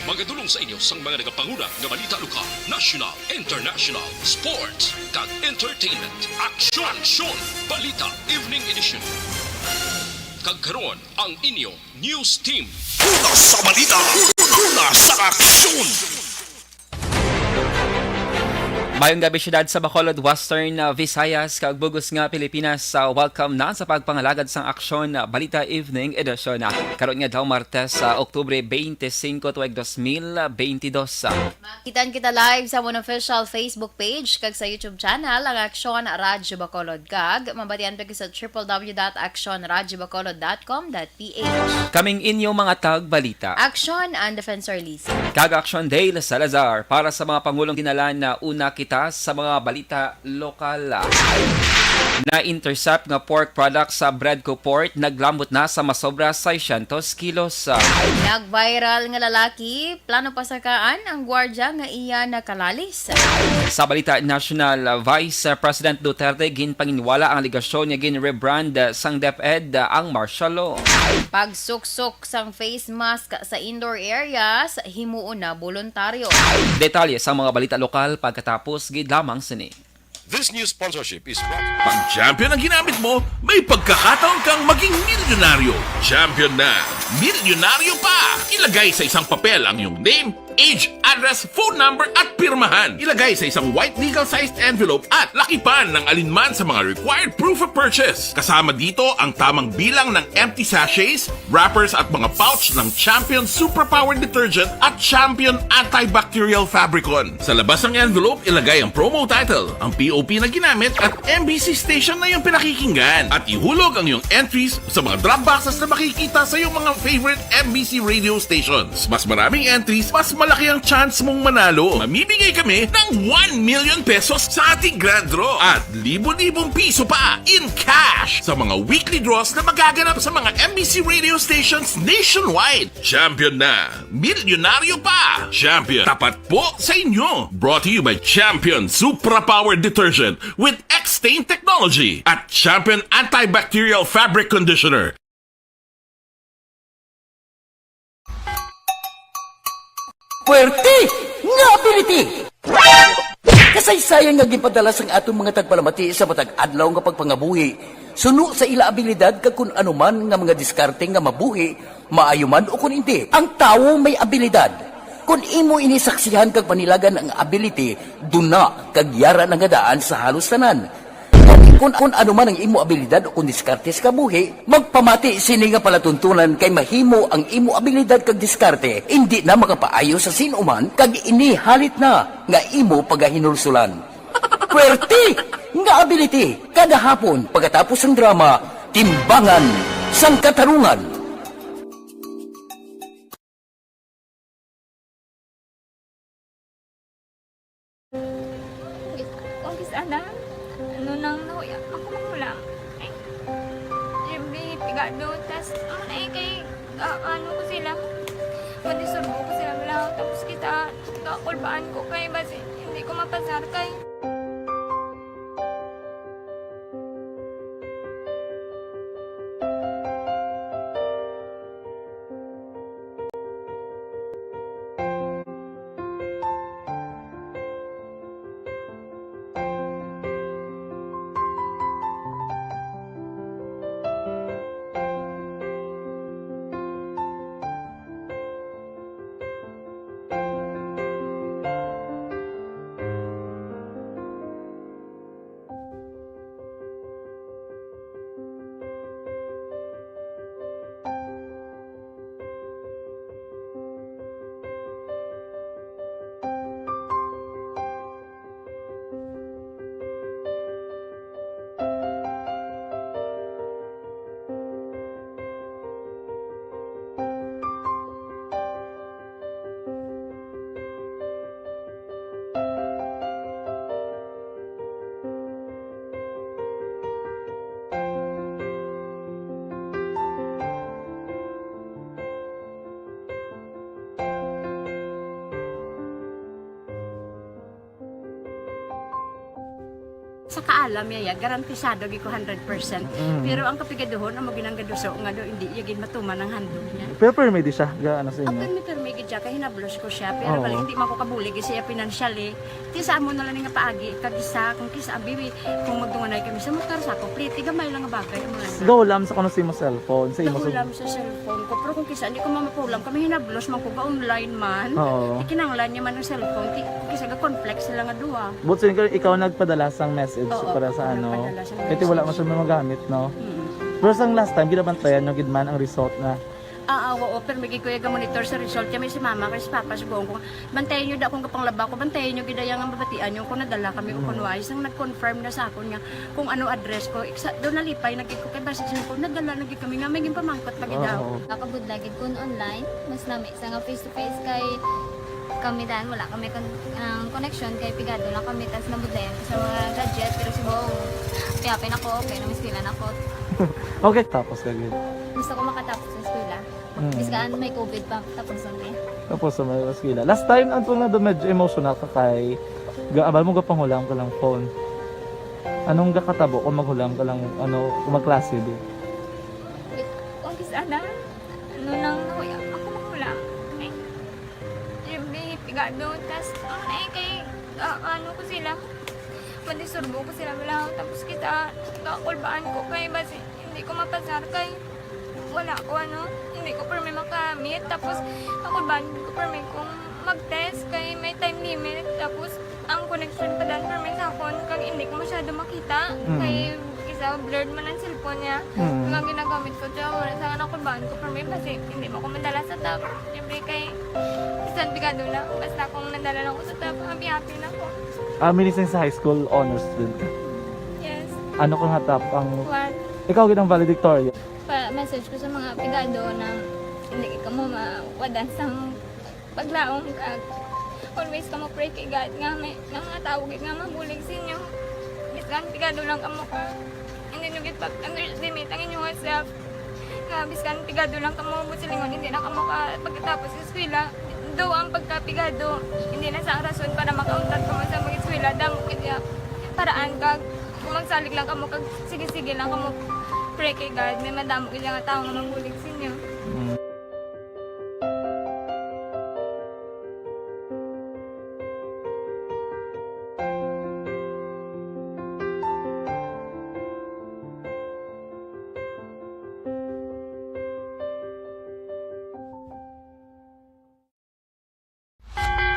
Magadulong sa inyo sang mga nagapanguna nga balita lokal, national, international, sports, kag entertainment. Aksyon! Balita Evening Edition. Kag karon ang inyo news team. Una sa balita, una sa aksyon. Mayong gabi syudad sa Bacolod, Western Visayas, kag bugos nga Pilipinas sa welcome na sa pagpangalagad sang aksyon Balita Evening Edition. Karon nga daw Martes sa Oktubre 25 tuig 2022. Makitaan kita live sa mon official Facebook page kag sa YouTube channel ang Aksyon Radyo Bacolod kag mabatian pa sa www.actionradyobacolod.com.ph. Kaming inyo mga tag-balita. Aksyon and Defensor Lisa. Kag Aksyon Dale Salazar para sa mga pangulong kinalan na una kita sa mga balita lokal. Na-intercept nga pork products sa Bredco Port naglambot na sa masobra 600 kilos. Nag-viral nga lalaki, plano pasakaan ang gwardya nga iya nakalalis. Sa balita national, Vice President Duterte ginpanginwala ang aligasyon nga gin-rebrand sang DepEd ang martial law. Pagsuksok sang face mask sa indoor areas, himuon na voluntaryo. Detalye sa mga balita lokal pagkatapos gid lamang sini. This new sponsorship is brought Pag champion ang ginamit mo, may pagkakataon kang maging milyonaryo. Champion na, milyonaryo pa! Ilagay sa isang papel ang iyong name, age, address, phone number at pirmahan. Ilagay sa isang white legal-sized envelope at lakipan ng alinman sa mga required proof of purchase. Kasama dito ang tamang bilang ng empty sachets, wrappers at mga pouch ng Champion Superpower Detergent at Champion Antibacterial Fabricon. Sa labas ng envelope, ilagay ang promo title, ang POP na ginamit at MBC station na yung pinakikinggan. At ihulog ang iyong entries sa mga drop boxes na makikita sa iyong mga favorite MBC radio stations. Mas maraming entries, mas malaki ang chance mong manalo. Mamimigay kami ng 1 million pesos sa ating grand draw at libo-libong piso pa in cash sa mga weekly draws na magaganap sa mga MBC radio stations nationwide. Champion na, milyonaryo pa. Champion, tapat po sa inyo. Brought to you by Champion Supra Power Detergent with X-Stain Technology at Champion Antibacterial Fabric Conditioner. Puwerte nga ability! Kasaysayan nga gipadala sang atong mga tagpalamati sa matag adlaw nga pagpangabuhi. Suno sa ila abilidad kag kun anuman nga mga diskarte nga mabuhi, maayo man o kun hindi. Ang tawo may abilidad. Kung imo inisaksihan kag panilagan ang ability, duna kag yara nga daan sa halos tanan. Kung ano man ang imo abilidad o kung diskarte sa kabuhi, magpamati sini nga palatuntunan kay mahimo ang imo abilidad kag diskarte, hindi na makapaayo sa sinuman kag inihalit na nga imo pagahinulsulan. Puwerte nga ability, kada hapon pagkatapos ng drama, Timbangan sang Katarungan. Kongkis anak, ano nang nauya ako magulang. Eh, siyempre, pigado, tas, kay, ano ko sila, manisurbo ko sila lang, tapos kita, kakulbaan ko kay, basi, hindi ko mapasar kay. Sa kaalam yaya, garantisado gi ko 100%. Pero ang kapigaduhon, ang maginanggaduso, nga do, hindi yagin matuman ang handog niya. Pero permit siya, gaano sa Ang inyo? permi gid siya, kaya hinablos ko siya. Pero Oo. bali, hindi man ko kabulig siya financially. Ti sa mo na lang nga paagi, kagisa, kung kisa abibi, kung magdunganay kami sa motor sa ko, pliti, gamay lang nga bagay. Ang mga Gawlam sa kuno sa imo cellphone, sa imo nakulam sa cellphone ko. Pero kung kisa, hindi ko mamapulam. Kami hinablos, man ko ga online man. Oo. Ikinanglan niya man ang cellphone. Kisa ga conflict sila nga duwa. But sin ikaw nagpadala sang message Oo, para sa ako ano. nagpadala sang Kasi wala message. man siya magamit, no? Mm. Pero sang last time, ginabantayan nyo gidman ang result na Oo, pero may kuya ga monitor sa result. Kami si mama, kay si papa, si buong ko. Bantayan nyo da akong kapanglaba ko. Bantayan nyo gidayang ang babatian nyo. Kung nadala kami o kunway. Isang nag-confirm na sa ako niya kung ano address ko. Doon nalipay, naging ko kay basis ko. Nadala, naging kami nga. May pamangkot pag daw. Oo. Nakabudlagid kun online, mas nami sa nga face to face kay kami dan wala kami connection kay pigado lang kami tas nabudlayan ko sa mga gadget pero si Bong piyapin ako okay na miskilan ako. Okay, tapos kagid. Gusto ko makatapos sa eskwela. Biskaan may COVID pa tapos on Tapos sa mga skila. Last time, ang na do medyo emotional ka kay gaabal mo gapanghulam ka lang phone. Anong gakatabo kung maghulam ka lang, ano, kung magklase di? Kung kisana, ano nang nakuya, ako makulang. Eh, siyempre, pigado, tas, kay, ano ko sila, mandisurbo ko sila lang, tapos kita, kakulbaan ko kay, basi, hindi ko mapasar kay, wala ko ano, hindi ko permi makamit, tapos, kakulbaan ko permi kung mag-test, kay may time limit, tapos, ang connection pa dan permi sa phone, kag hindi ko masyado makita, kay, isa, blurred man ang cellphone niya. Kung ang ginagamit ko siya, wala sa anak ko baan ko for me kasi hindi mo ko madala sa top. Siyempre kay isang bigado lang. Basta kung nadala lang ko sa top, happy na ako. Minising sa high school honors student ka. Yes. Ano kang hatap ang... What? Ikaw ginang valedictorian. Message ko sa mga pigado na hindi ka mo mawadan sang paglaong kag always ka mo pray kay God nga may mga tawag nga mabulig sa inyo. Biskan pigado lang ka mo ka. Hindi nyo git limit ang inyong WhatsApp. Nga biskan pigado lang ka mo silingon hindi na ka mo ka pagkatapos sa eskwela. Do ang pagkapigado hindi na sa rason para makauntat ka mo sa mga eskwela damo kaya paraan kag kung magsalig lang ka mo kag sige-sige lang ka mo pray kay God may madamo kaya nga tao nga mabulig sa inyo.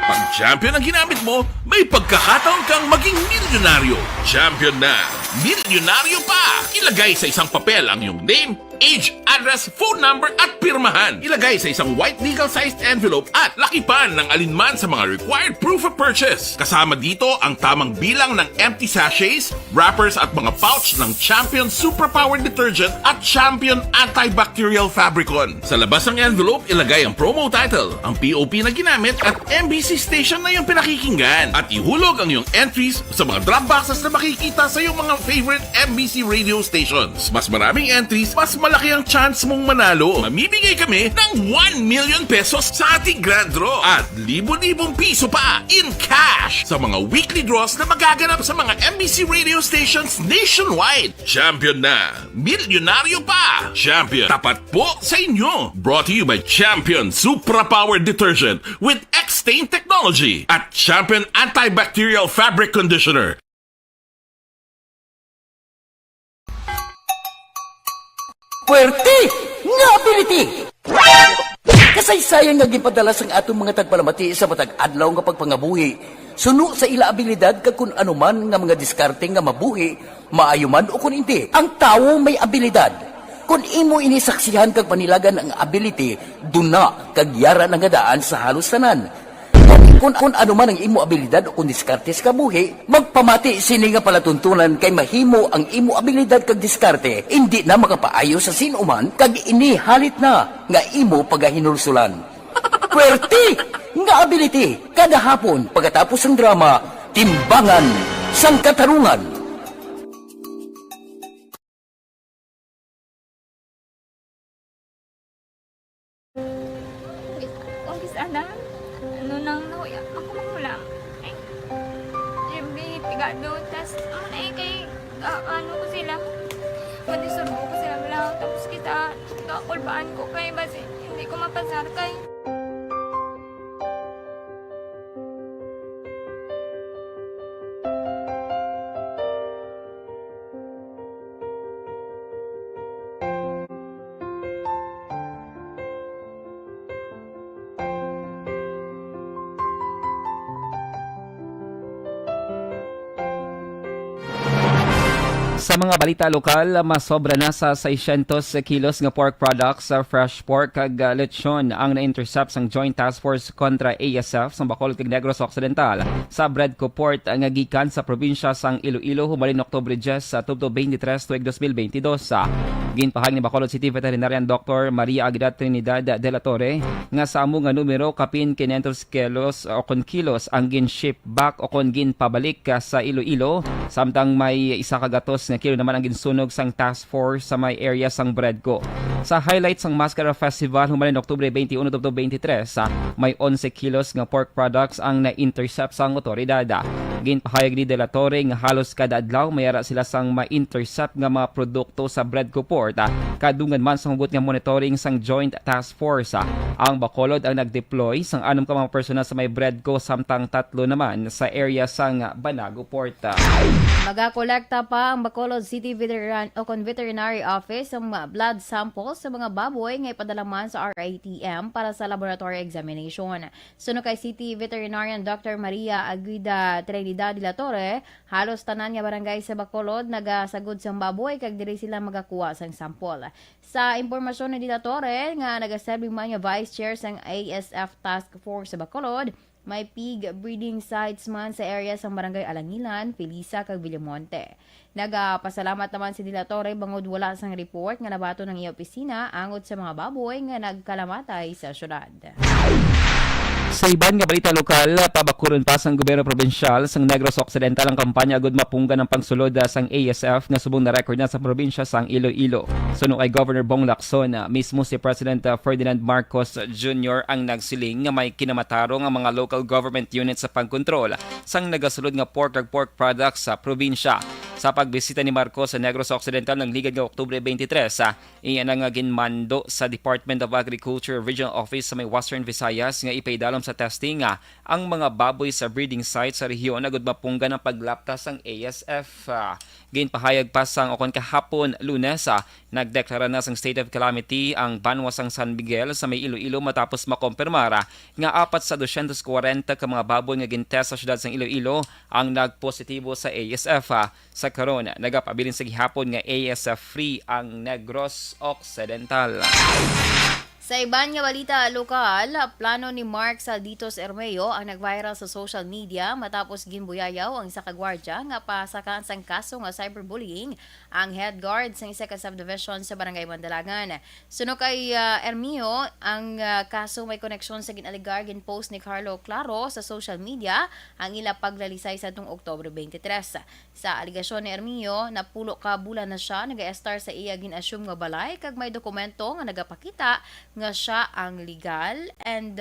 Pag champion ang ginamit mo, may pagkakataon kang maging milyonaryo. Champion na, milyonaryo pa! Ilagay sa isang papel ang iyong name, age, address, phone number at pirmahan. Ilagay sa isang white legal-sized envelope at lakipan ng alinman sa mga required proof of purchase. Kasama dito ang tamang bilang ng empty sachets, wrappers at mga pouch ng Champion Superpower Detergent at Champion Antibacterial Fabricon. Sa labas ng envelope, ilagay ang promo title, ang POP na ginamit at MBC station na yung pinakikinggan. At ihulog ang iyong entries sa mga drop boxes na makikita sa iyong mga favorite MBC radio stations. Mas maraming entries, mas malaki ang chance mong manalo. Mamimigay kami ng 1 million pesos sa ating grand draw at libo-libong piso pa in cash sa mga weekly draws na magaganap sa mga MBC radio stations nationwide. Champion na, milyonaryo pa. Champion, tapat po sa inyo. Brought to you by Champion Supra Power Detergent with X-Stain Technology at Champion Antibacterial Fabric Conditioner. Puwerte nga ability! Kasaysayan nga gipadala sang atong mga tagpalamati sa matag adlaw nga pagpangabuhi. Suno sa ila abilidad kag kun anuman nga mga diskarte nga mabuhi, maayo man o kun hindi. Ang tawo may abilidad. Kung imo inisaksihan kag panilagan ang ability, duna kag yara nga daan sa halos tanan. Kung ano man ang imo abilidad o kung diskarte sa kabuhi, magpamati sini nga palatuntunan kay mahimo ang imo abilidad kag diskarte, hindi na makapaayo sa sinuman kag inihalit na nga imo pagahinulsulan. Puwerte nga ability, kada hapon pagkatapos ng drama, Timbangan sang Katarungan. Kung kisana, ano nang nakuya, ako makulang. Eh, siyempre, tiga doon. Tapos man ay kay ano ko sila. Manisurbo ko sila lang. Tapos kita kakulbaan ko kay basi hindi ko mapasar kay. Sa mga balita lokal, masobra na sa 600 kilos nga pork products sa fresh pork kag lechon ang na-intercept sang Joint Task Force kontra ASF sa Bacolod kag Negros Occidental sa Bredco Port nga gikan sa probinsya sang Iloilo humalin Oktubre 10 sa 23 tuig 2022. Ginpahag ni Bacolod City Veterinarian Dr. Maria Aguilar Trinidad de la Torre nga sa amo nga numero kapin 500 kilos o kon kilos ang gin-ship back o kon ginpabalik sa Iloilo samtang may isa ka gatos nga kilo naman ang ginsunog sang task force sa may area sang Bredco. Sa highlights sang Mascara Festival humalin Oktubre 21 to 23 may 11 kilos nga pork products ang na-intercept sang otoridad. Ginpahayag ni De La Torre nga halos kada adlaw mayara sila sang ma-intercept nga mga produkto sa Bredco Port. Kadungan man sa hugot nga monitoring sang Joint Task Force. Ang Bacolod ang nag-deploy sang 6 ka mga personal sa may Bredco samtang 3 naman sa area sang Banago Port. Magakolekta pa ang Bacolod City Veterinary Office ang mga blood samples sa mga baboy nga ipadala man sa RITM para sa laboratory examination. Suno kay City Veterinarian Dr. Maria Aguida Trinidad de la Torre, halos tanan nga barangay sa Bacolod nagasagod sang baboy kag diri sila magakuha sang sample. Sa impormasyon ni de la Torre nga nagaserbi man nga Vice Chair sang ASF Task Force sa Bacolod, may pig breeding sites man sa area sa barangay Alangilan, Felisa kag Villamonte. Nagapasalamat naman si De La Torre bangod wala sang report nga nabato ng iya opisina angod sa mga baboy nga nagkalamatay sa syudad. Sa iban nga balita lokal, pabakuron pa sang gobyerno probensyal sang Negros Occidental ang kampanya agud mapunggan ng pangsulod sang ASF nga subong na record na sa probinsya sang Iloilo. Suno kay Governor Bong Lacson, mismo si President Ferdinand Marcos Jr. ang nagsiling nga may kinamatarong ang mga local government units sa pagkontrol sang nagasulod nga pork products sa probinsya. Sa pagbisita ni Marcos sa Negros Occidental ng ligad nga Oktubre 23, iyan ang ginmando sa Department of Agriculture Regional Office sa may Western Visayas nga ipaydalom sa testing ang mga baboy sa breeding site sa rehiyon agud mapunggan ang paglaptas sang ASF. Ginpahayag pa sang okon kahapon Lunes, nagdeklara na sang state of calamity ang Banwa sang San Miguel sa may Iloilo matapos makompirmara nga 4 sa 240 ka mga baboy nga gintest sa syudad sang Iloilo ang nagpositibo sa ASF. Sa karon, nagapabilin sa gihapon nga ASF-free ang Negros Occidental. Sa iban nga balita lokal, plano ni Mark Salditos Ermeo ang nag-viral sa social media matapos ginbuyayaw ang isa ka gwardiya nga pasakaan sang kaso nga cyberbullying ang head guard sa isa ka subdivision sa Barangay Mandalagan. Suno kay Ermeo, ang kaso may koneksyon sa ginaligar ginpost ni Carlo Claro sa social media ang ila paglalisay sa tung Oktubre 23. Sa aligasyon ni Ermeo, napulo ka bulan na siya nag-estar sa iya gin-assume nga balay kag may dokumento nga nagapakita nga siya ang legal and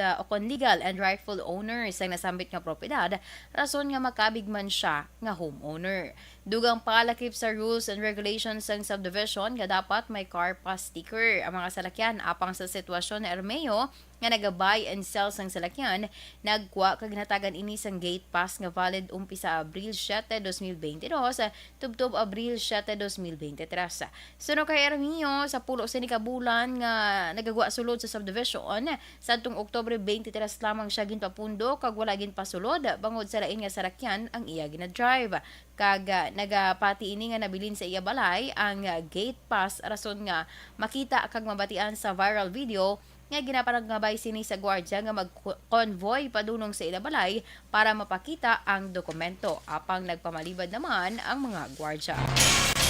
rightful owner sa nasambit nga propiedad, rason nga makabig man siya nga homeowner. Dugang palakip sa rules and regulations ng subdivision nga dapat may car pass sticker ang mga salakyan apang sa sitwasyon ni Ermeo nga naga-buy and sell sang salakyan, nagkuha kag natagan ini sang gate pass nga valid umpisa Abril 7, 2022 tubtob Abril 7, 2023. Suno kay Ermeo, sa pulo sa nikabulan nga nagagwa sulod sa subdivision, sa tong Oktubre 23 lamang siya ginpapundo kag wala ginpasulod bangod sa lain nga salakyan ang iya gina-drive. Kag nagapati ini nga nabilin sa iya balay ang gate pass rason nga makita kag mabatian sa viral video nga ginapanagngabay sini sa gwardiya nga mag-convoy padunong sa ilabalay para mapakita ang dokumento. Apang nagpamalibad naman ang mga gwardiya.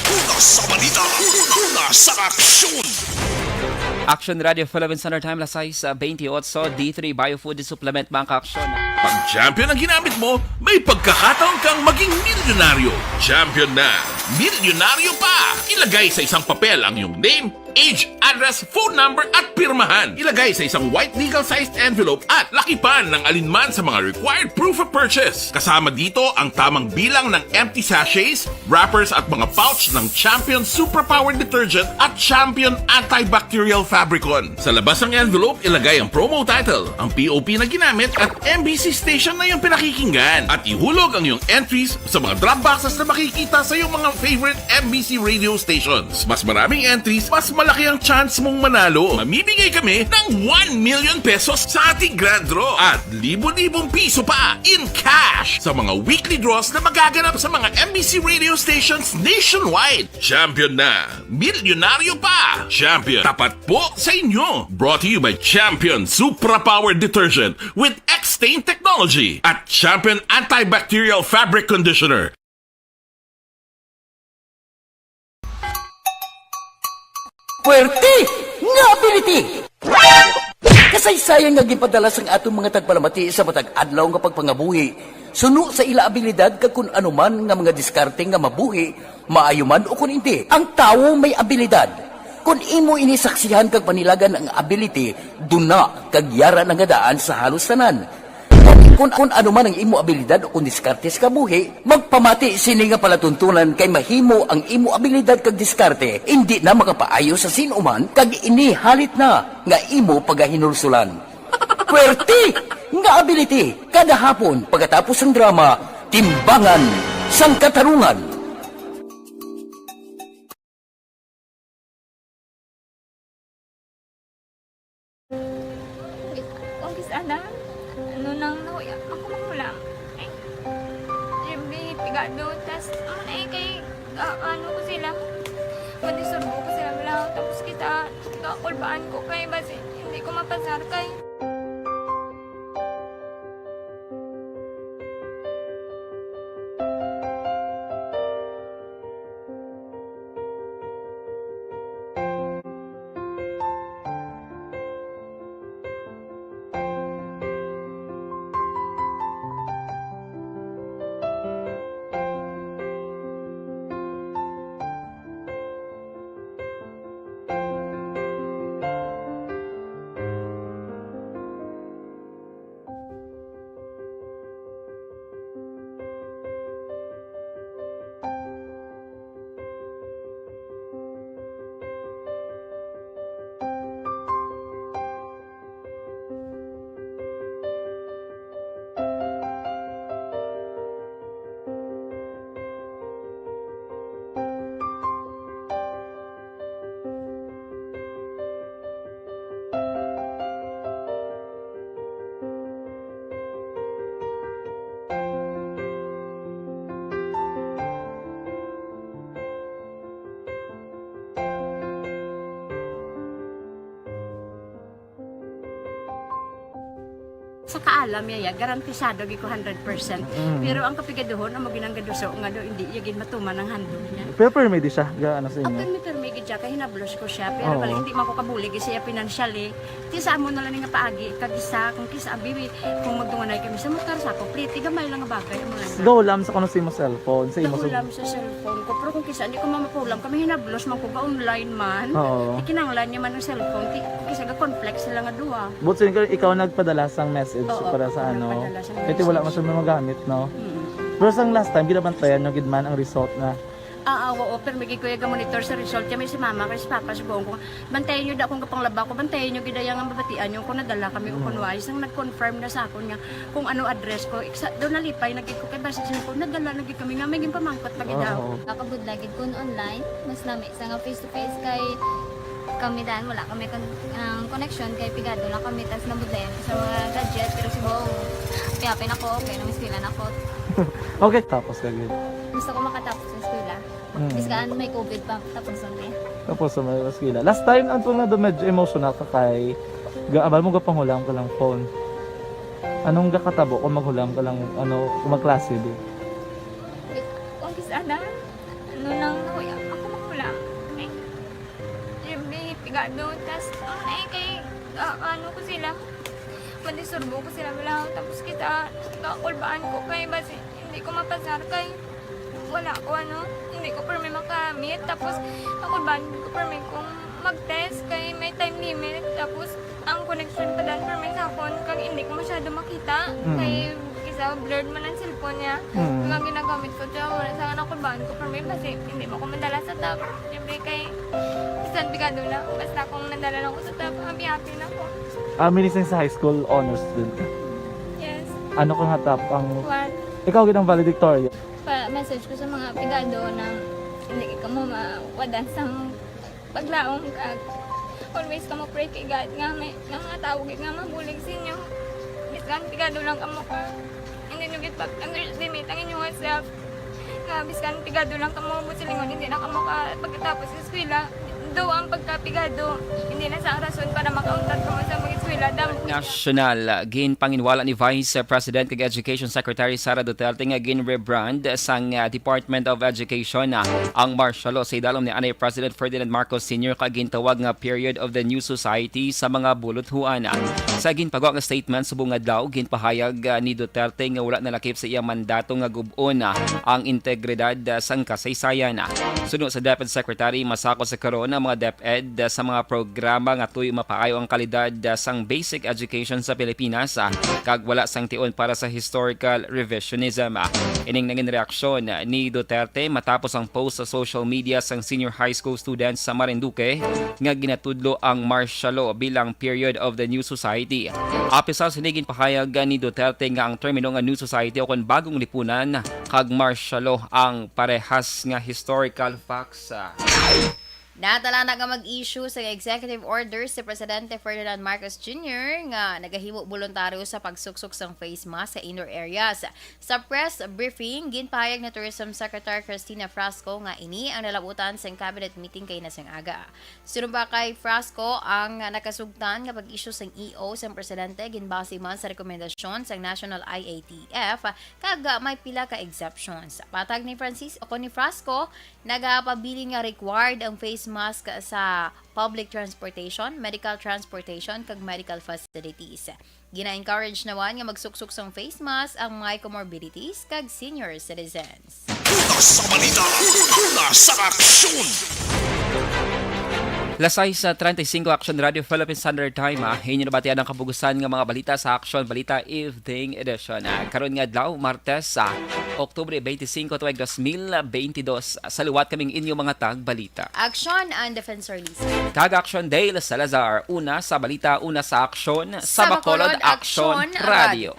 Una sa balita, una sa aksyon. Action Radio Philippine Standard Time las 6:28 D3 Biofood Supplement mga ka-aksyon. Pag champion ang ginamit mo, may pagkakataon kang maging milyonaryo. Champion na, milyonaryo pa! Ilagay sa isang papel ang iyong name, age, address, phone number at pirmahan. Ilagay sa isang white legal-sized envelope at lakipan ng alinman sa mga required proof of purchase. Kasama dito ang tamang bilang ng empty sachets, wrappers at mga pouch ng Champion Superpower Detergent at Champion Antibacterial Fabricon. Sa labas ng envelope, ilagay ang promo title, ang POP na ginamit at MBC station na yung pinakikinggan. At ihulog ang iyong entries sa mga drop boxes na makikita sa iyong mga favorite MBC radio stations. Mas maraming entries, mas malaki ang chance mong manalo. Mamimigay kami ng 1 million pesos sa ating grand draw at libo-libong piso pa in cash sa mga weekly draws na magaganap sa mga MBC radio stations nationwide. Champion na, milyonaryo pa. Champion, tapat po sa inyo. Brought to you by Champion Superpower Detergent with X-Stain Technology at Champion Antibacterial Fabric Conditioner. Puwerte nga ability! Kasaysayan nga gipadala sang atong mga tagpalamati sa matag adlaw nga pagpangabuhi. Suno sa ila abilidad kag kun anuman nga mga diskarte nga mabuhi, maayo man o kun hindi. Ang tawo may abilidad. Kung imo inisaksihan kag panilagan ang ability, duna kag yara nga daan sa halos tanan. Kung ano man ang imo abilidad o kung diskarte sa kabuhi, magpamati sini nga palatuntunan kay mahimo ang imo abilidad kag diskarte, hindi na makapaayo sa sinuman kag inihalit na nga imo pagahinulsulan. Puwerte nga ability, kada hapon pagkatapos ng drama, Timbangan sang Katarungan. Kung sana, ano nang nauya, ako magulang. Ay, siyempre, pigado, tas, kay, ano ko sila, madisurbo ko sila lang, tapos kita, kakulbaan ko kay, basi, hindi ko mapasar kay. Sa kaalam yaya, garantisado gi ko 100%. Pero ang kapigaduhon, ang maginanggaduso, nga do, hindi yagin matuman ang handog niya. Pero permedi siya, gaano sa inyo? Ang permigid siya, kaya hinablos ko siya. Pero bali, hindi man ko kabulig siya financially. Tisa mo na lang nga paagi, kagisa, kung kisa bibi, kung magdunganay kami sa motor sa ko, plate, gamay lang nga bagay. Gawlam sa kano sa imo cellphone, sa imo Gahulam sa cellphone ko. Pero kung kisa, hindi ko mamapulam. Kami hinablos man ko ba online man. Oo. Ikinanglan niya man ang cellphone. Kisa ga complex sila nga duwa. But so, ikaw nagpadala sang message para sa ano. nagpadala sang Kasi wala man message. siya magamit, no? Pero sang last time, ginabantayan nyo gidman ang result na. Oo, pero may kuya ga monitor sa result kami si mama kasi si papa si buong ko. Bantayan niyo da kung kapang laba ko, bantayan niyo gidayang ang babatian niyo kung nadala kami kung kunwari sang nag-confirm na sa akon nga kung ano address ko. Doon nalipay nagid ko kay basta ko nadala nagid kami nga may pamangkot pag daw. Kakabudlagid kun online, mas lami sa nga face to face kay kami dahil wala kami connection kay pigado lang kami tas nabudlayan sa mga gadget pero si Bong piyapin ako okay na miskilan ako Okay, tapos kagad. gusto ko makatapos sa eskwela biskaan may COVID pa tapos na Tapos sa may maskila. Last time, ang na medyo emotional ka kay abal mo gapanghulam ka lang phone. Anong gakatabo kung maghulam ka lang, ano, kung magklase di? kung sana ano nang nauya ako magulang ay siyempre pigado tas kay ano ko sila madisurbo ko sila lang tapos kita kakulbaan ko kay basi hindi ko mapasar kay wala ko ano hindi ko permi makamit tapos kakulbaan ko permi kung mag-test kay may time limit. Tapos, ang connection pa dan for may sapon kag hindi ko masyado makita. Kay isa blurred man ang cellphone niya. Mga ginagamit ko siya, wala sa anak ko baan ko for may kasi hindi mo ko madala sa tab. Siyempre kay isang bigado lang. Basta kung nadala lang ko sa tab, happy na ko. Minising sa high school honors student. Yes. Ano kang hatap ang... What? Ikaw ginang valedictorian. Message ko sa mga pigado na hindi ka mo mawadan sa paglaong kag always ka mo pray kay God nga may mga tawag nga mabulig sa inyo. Biskan pigado lang ka mo ka. Hindi nyo git pag-underestimate ang inyong self. Nga biskan pigado lang ka mo busilingon hindi na ka mo ka pagkatapos sa eskwela. Do ang pagkapigado hindi na sa rason para makauntat ka mo sa mga eskwela. National gin panginwala ni Vice President kag Education Secretary Sara Duterte nga gin rebrand sang Department of Education ang martial law sa idalom ni Anay President Ferdinand Marcos Sr. kag gintawag nga period of the new society sa mga buluthuan. Sa ginpagawa nga statement subong adlaw ginpahayag ni Duterte nga wala nalakip sa iyang mandato nga gub-on ang integridad sang kasaysayan. Sunod sa Deputy Secretary masako sa karon ang mga DepEd sa mga programa nga tuy mapaayo ang kalidad sang basic education sa Pilipinas kag wala sang tion para sa historical revisionism. Ining naging reaksyon ni Duterte matapos ang post sa social media sang senior high school students sa Marinduque nga ginatudlo ang martial law bilang period of the new society. Apisa sinigin pahayag ni Duterte nga ang termino nga new society o kon bagong lipunan kag martial law ang parehas nga historical facts. Natala na nga mag-issue sa executive order si Presidente Ferdinand Marcos Jr. nga nagahimo voluntaryo sa pagsuksok sang face mask sa indoor areas. Sa press briefing, ginpahayag na Tourism Secretary Cristina Frasco nga ini ang nalabutan sa cabinet meeting kay nasang aga. Sunod ba kay Frasco ang nakasugtan nga pag-issue sang EO sa Presidente ginbase man sa rekomendasyon sa National IATF kag may pila ka exceptions. Patag ni Frasco, nagapabilin nga required ang face mask sa public transportation, medical transportation kag medical facilities. Gina-encourage naman nga magsuksok sang face mask ang may comorbidities kag senior citizens. Una sa balita, una sa aksyon. Lasay sa 35 Action Radio Philippine Standard Time, inyo nabatian ang kabugusan ng mga balita sa Action Balita Evening Edition. Karon nga adlaw, Martes, Oktubre 25, 2022. Sa luwat kaming inyo mga tag-balita. Action and Defensor Lisa. Tag-Action Dale Salazar, una sa balita, una sa aksyon, sa Bacolod Action Radio.